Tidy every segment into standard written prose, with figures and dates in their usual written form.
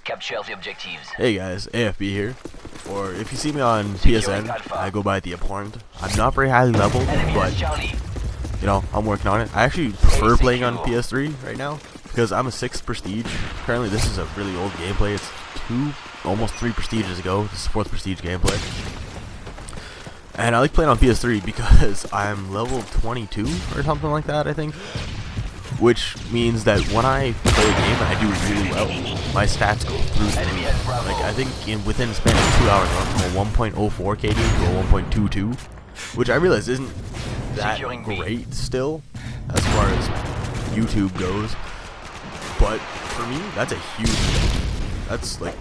Capture the objectives. Hey guys, AFB here. Or if you see me on PSN, I go by the Abhorrent. I'm not very highly leveled, but you know, I'm working on it. I actually prefer playing on PS3 right now because I'm a 6th prestige. Apparently this is a really old gameplay. It's almost 3 prestiges ago. This is 4th prestige gameplay. And I like playing on PS3 because I'm level 22 or something like that, I think. Which means that when I play a game, I do really well. My stats go through the roof. Like, I think within a span of 2 hours, I'm from a 1.04 KD to a 1.22, which I realize isn't that great still, as far as YouTube goes. But for me, that's a huge thing.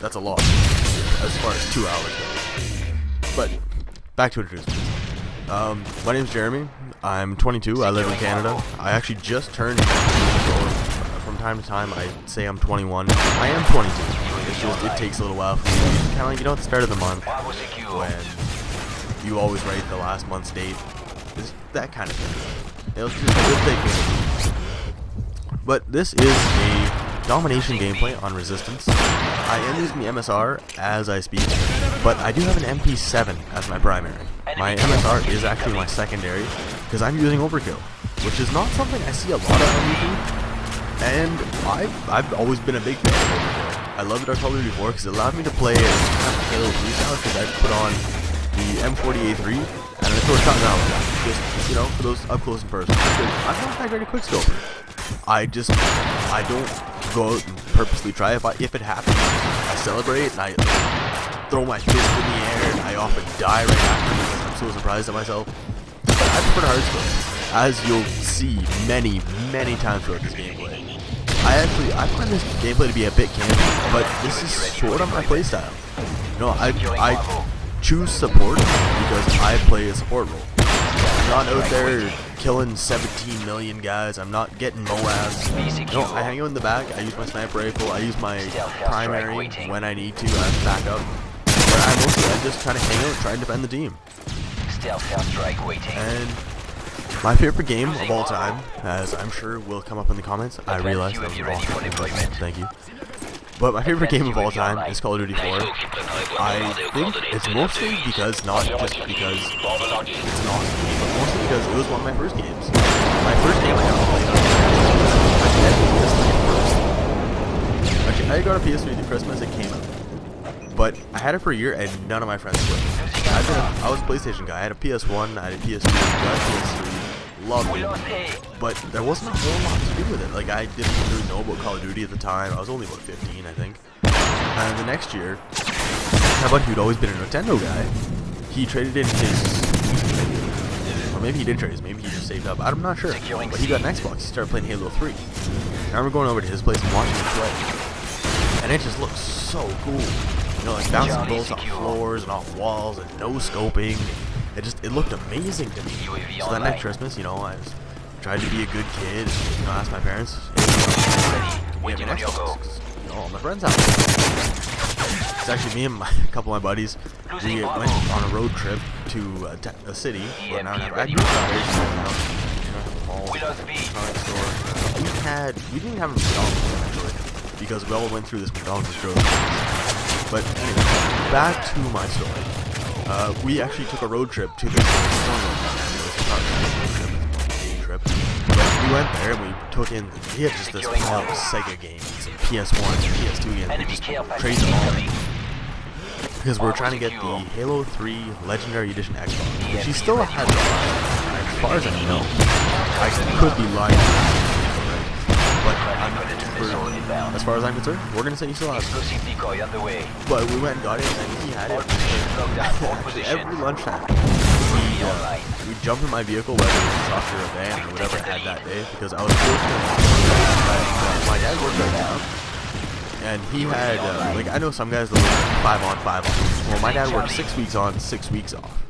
That's a lot, as far as 2 hours goes. But back to introducing myself. My name's Jeremy. I'm 22. I live in Canada. I actually just turned 22. From time to time, I say I'm 21. I am 22. It's just it takes a little while for me. Kind of like, you know, at the start of the month when you always write the last month's date. It's that kind of thing. It'll take me. But this is a domination gameplay on Resistance. I am using the MSR as I speak, but I do have an MP7 as my primary. My MSR is actually my secondary because I'm using Overkill, which is not something I see a lot of on YouTube. And I've always been a big fan of Overkill. I love it on Call of Duty 4 because it allowed me to play as kind of Halo 3 style because I put on the M40A3 and I throw a shotgun out just, you know, for those up close and personal. I'm not that great a quickscoper. I don't go out and purposely try. If it happens, I celebrate and I throw my fist in the air and I often die right after because I'm so surprised at myself. But I prefer hard scope, as you'll see many times throughout this gameplay. I find this gameplay to be a bit campy, but this is sort of my playstyle. You know, I choose support because I play a support role. I'm not out there killing 17 million guys. I'm not getting MOABs. No, I hang out in the back. I use my sniper rifle. I use my primary when I need to. I back up. But I just kind of hang out and try and defend the team. And my favorite game of all time, as I'm sure will come up in the comments. I realize that was wrong. Thank you. But my favorite game of all time is Call of Duty 4. I think it's mostly because, not just because it's not, but mostly because it was one of my first games. My first game I ever played on. Actually, I got a PS3 at Christmas, it came out. But I had it for a year and none of my friends did. I was a PlayStation guy. I had a PS1, I had a PS2, got a PS3, loved it. But there wasn't a whole lot to do with it. Like, I didn't really know about Call of Duty at the time. I was only about 15, I think. And the next year, my buddy who'd always been a Nintendo guy, he traded in his, or maybe he didn't trade his, maybe he just saved up. I'm not sure. But he got an Xbox. He started playing Halo 3. And I remember going over to his place and watching him play. And it just looked so cool. You know, like bouncing bullets off floors and off walls and no scoping. It looked amazing to me. So that next Christmas, you know, I tried to be a good kid. You know, asked my parents, hey, we have an Xbox. You know, all my friends have it. It's actually me and a couple of my buddies. We went on a road trip to a city where now I grew up. We didn't have a McDonald's actually because we all went through this McDonald's growth. But anyway, back to my story. We actually took a road trip to this trip. But we went there and we took in, we had just this pile of Sega games, and PS1 and PS2 games, we just traded them all. Because we were trying to get the Halo 3 Legendary Edition Xbox, which he still had to buy. As far as I know, I could be lying. But as far as I'm concerned, we're going to say he still has it. But we went and got it, and he had it. Every lunchtime, we'd jump in my vehicle, whether it was a truck or a van or whatever I had that day, because I was fortunate. My dad worked right now, and he had, like, I know some guys that work 5 on, 5 off. Well, my dad worked 6 weeks on, 6 weeks off.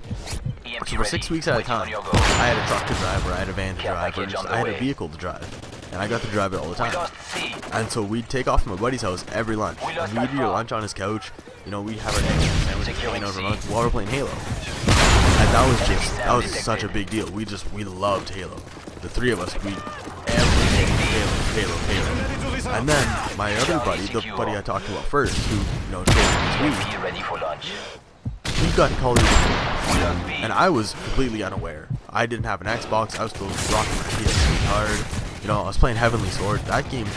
So for 6 weeks at a time, I had a truck to drive, or I had a van to drive, or just, I had a vehicle to drive. And I got to drive it all the time. And so we'd take off from my buddy's house every lunch. And we'd eat our lunch on his couch. You know, we'd have our eggs and sandwiches hanging out for lunch while we're playing Halo. And that was such a big deal. We loved Halo. The three of us, Halo. And then my other buddy, the buddy I talked about first, who showed me his Wii, he got Call of Duty 4, and I was completely unaware. I didn't have an Xbox. I was still rocking my PS3 card. I was playing Heavenly Sword. That game,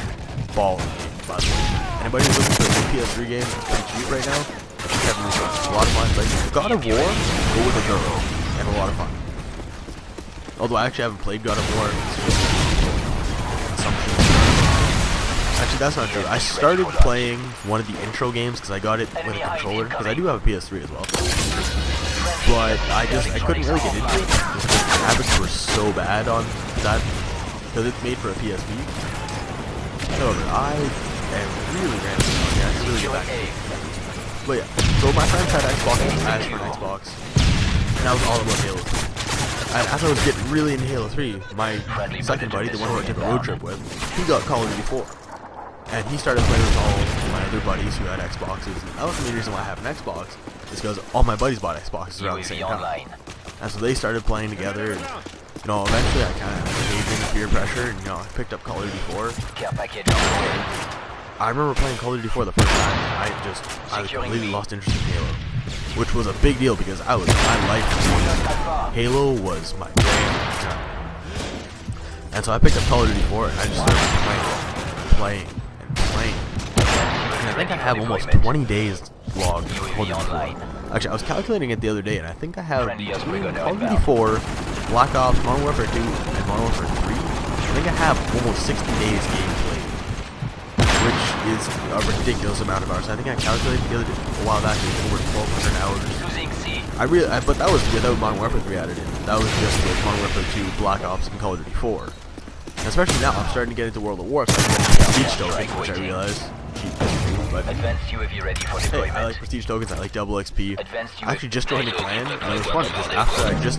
balling game, by the way. Anybody who's looking for a new PS3 game, it's pretty cheap right now. Heavenly Sword, a lot of fun. Like God of War, go with a girl, and a lot of fun. Although I actually haven't played God of War. Actually, that's not true. I started playing one of the intro games because I got it with a controller, because I do have a PS3 as well. But I couldn't really get into it just because the graphics were so bad on that, because it's made for a PSP. However, I am really random. Yeah, I should really get back to it. But yeah, so my friends had Xbox, I asked for an Xbox, and I was all about Halo 3. And as I was getting really into Halo 3, my second buddy, the one who I took a road trip with, he got Call of Duty 4. And he started playing with all my other buddies who had Xboxes. And that was the main reason why I have an Xbox, is because all my buddies bought Xboxes around the same time. And so they started playing together, and eventually I kind of caved into peer pressure, and I picked up Call of Duty 4. I remember playing Call of Duty 4 the first time, and I completely lost interest in Halo, which was a big deal because my life was Halo was my jam. And so I picked up Call of Duty 4, and I just started playing. And I think I have almost 20 days logged in Call of Duty 4. Actually, I was calculating it the other day, and I think I have Call of Duty 4, Black Ops, Modern Warfare 2, and Modern Warfare 3. I think I have almost 60 days game played, which is a ridiculous amount of hours. I think I calculated the other day, a while back, it was over 1,200 hours. But that was without Modern Warfare 3 added in. That was just with Modern Warfare 2, Black Ops, and Call of Duty 4. And especially now, I'm starting to get into World of War, so I can get prestige tokens, which I realize. But hey, I like prestige tokens, I like double XP. I actually just joined a clan, and it was fun, because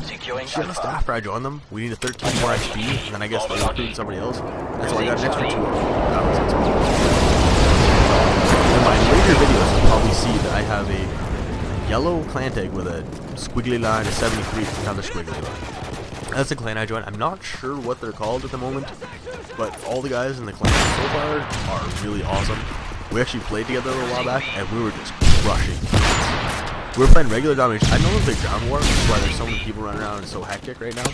just after I joined them, we needed 13 more XP, and then I guess they recruited somebody else, and so I got an extra 2 of them. That was XP. In my later videos, you'll probably see that I have a yellow clan tag with a squiggly line, a 73, another squiggly line. That's the clan I joined. I'm not sure what they're called at the moment, but all the guys in the clan so far are really awesome. We actually played together a while back, and we were just crushing. We were playing regular domination. I know it's a ground war, that's why there's so many people running around and it's so hectic right now.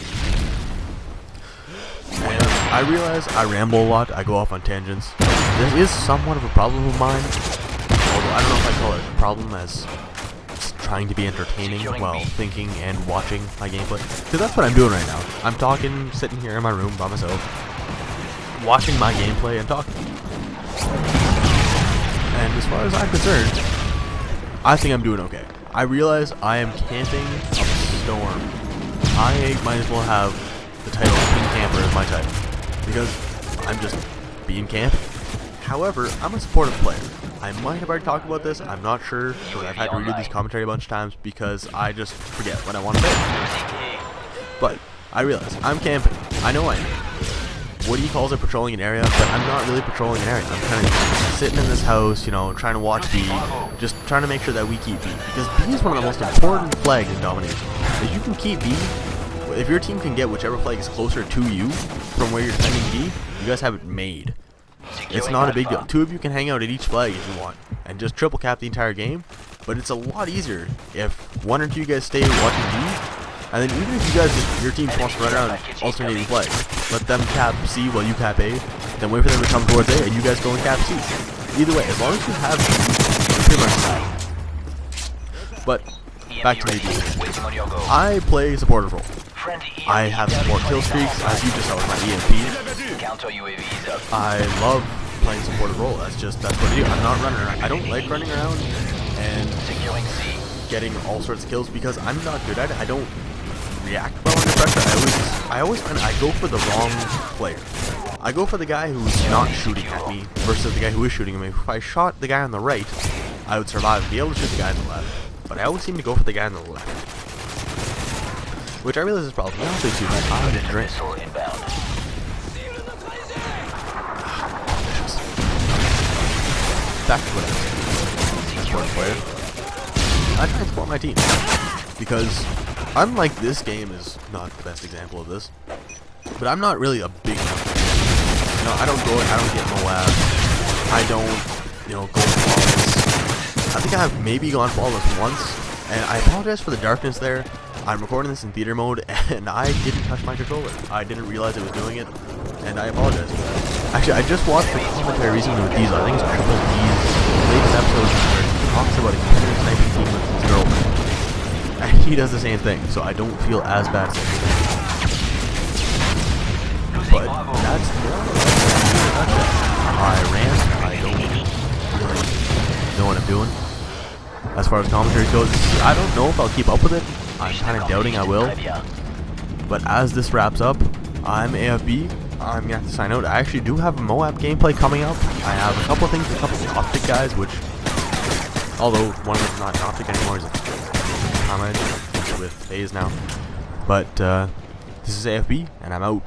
And I realize I ramble a lot, I go off on tangents. This is somewhat of a problem of mine, although I don't know if I call it a problem as trying to be entertaining while thinking and watching my gameplay, because that's what I'm doing right now. I'm talking, sitting here in my room by myself, watching my gameplay and talking. And as far as I'm concerned, I think I'm doing okay. I realize I am camping up a storm. I might as well have the title King Camper as my title, because I'm just being campy. However, I'm a supportive player. I might have already talked about this, I'm not sure, because I've had to redo these commentary a bunch of times because I just forget when I want to play. But I realize I'm camping. I know I am. Woody calls it patrolling an area, but I'm not really patrolling an area. I'm kind of sitting in this house, trying to watch B, just trying to make sure that we keep B, because B is one of the most important flags in domination. If you can keep B, if your team can get whichever flag is closer to you from where you're defending B, you guys have it made. It's not a big deal. 2 of you can hang out at each flag if you want, and just triple cap the entire game, but it's a lot easier if 1 or 2 guys stay watching B, and then even if you guys, your team wants to run around alternating flags, let them cap C while you cap A, then wait for them to come towards A, and you guys go and cap C. Either way, as long as you have B, you're pretty much set. But, back to me. I play supportive role. I have support kill streaks, as you just saw with my EMP. I love playing supportive role. That's what I do. I'm not running around. I don't like running around and getting all sorts of kills because I'm not good at it. I don't react well under pressure. I always find I go for the wrong player. I go for the guy who's not shooting at me versus the guy who is shooting at me. If I shot the guy on the right, I would survive and be able to shoot the guy on the left. But I always seem to go for the guy on the left, which I realize is a problem. I don't think too much. I didn't drink. Back to what I was saying. Support player. I try to support my team because unlike this game is not the best example of this, but I'm not really a big number. I don't get Moab. I don't, go flawless. I think I've maybe gone flawless once, and I apologize for the darkness there. I'm recording this in theater mode, and I didn't touch my controller. I didn't realize it was doing it, and I apologize for that. Actually, I just watched the commentary recently with Diesel. I think it's Triple D's latest episode where he talks about a computer sniping team with his girlfriend. And he does the same thing, so I don't feel as bad as I do. But that's I ran. I don't really know what I'm doing. As far as commentary goes, I don't know if I'll keep up with it. I'm kind of doubting I will. But as this wraps up, I'm AFB. I'm going to have to sign out. I actually do have a Moab gameplay coming up. I have a couple of things, a couple of optic guys, which, although one of them's not an optic anymore, is a comment with phase now. But this is AFB, and I'm out.